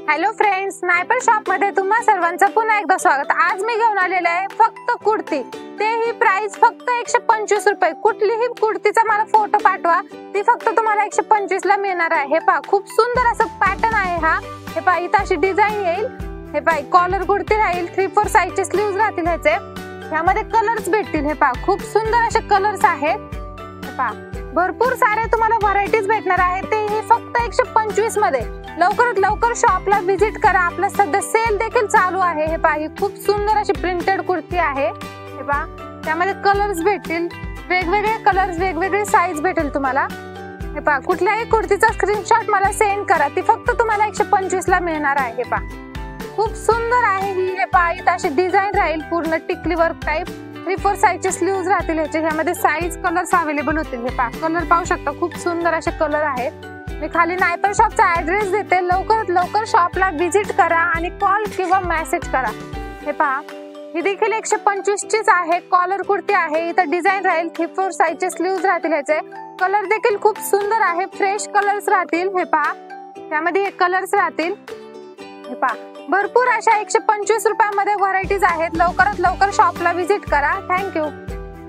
Hello friends, sniper shop मध्ये तुम्हा सर्वांचं पुन्हा एकदा स्वागत। आज मी घेऊन आलेले आहे फक्त कुर्ती, तेही प्राइस फक्त 125 रुपये। कुठलीही कुर्तीचा मला फोटो पाठवा, ती फक्त तुम्हाला 125 ला मिळणार आहे। हे पहा, खूप सुंदर असं पॅटर्न आहे हा। हे पहा, इथं अशी डिझाइन येईल। हे पहा, कॉलर कुर्ती राहील, 3/4 साइजचे स्लीव्ज राहतील ह्याचे। ह्यामध्ये कलर्स भेटतील। हे पहा, खूप सुंदर असे कलर्स आहेत। हे पहा, भरपूर सारे तुम्हाला व्हरायटीज भेटणार आहेत, तेही फक्त 125 मध्ये। लवकरात लवकर शॉपला व्हिजिट करा, आपला सध्या सेल देखील चालू आहे। हे पहा, ही खूप सुंदर अशी प्रिंटेड कुर्ती आहे। हे पहा, त्यामध्ये कलर्स भेटतील, वेगवेगळे कलर्स, वेगवेगळे साइज भेटेल तुम्हाला। हे पहा, कुठल्याही कुर्तीचा स्क्रीनशॉट मला सेंड करा, ती फक्त तुम्हाला 125 ला मिळणार आहे। हे पहा, खूप सुंदर आहे ही। हे पहा, इथं अशी डिझाइन राहील, पूर्ण टिकली वर्क टाइप, 3/4 साइजचे स्लीव्ज राहतील ह्याचे। ह्यामध्ये साइज कलर्स अवेलेबल होतील। हे पहा, कलर पाहू शकता, खूप सुंदर असे कलर आहेत। मी खाली स्नायपर शॉपचा ऍड्रेस देते, लवकरात लवकर शॉपला व्हिजिट करा आणि कॉल किंवा मेसेज करा। हे पहा, ही देखील 125 चीच आहे, कॉलर कुर्ती आहे। इथं डिझाइन राहील, 3/4 साइजचे स्लीव्ज राहतील ह्याचे। कलर देखील खूप सुंदर आहे, फ्रेश कलर्स राहतील। हे पहा, त्यामध्ये हे कलर्स राहतील। हे पहा, भरपूर अशा 125 रुपयामध्ये व्हरायटीज आहेत। लवकरात लवकर शॉपला व्हिजिट करा। थँक्यू।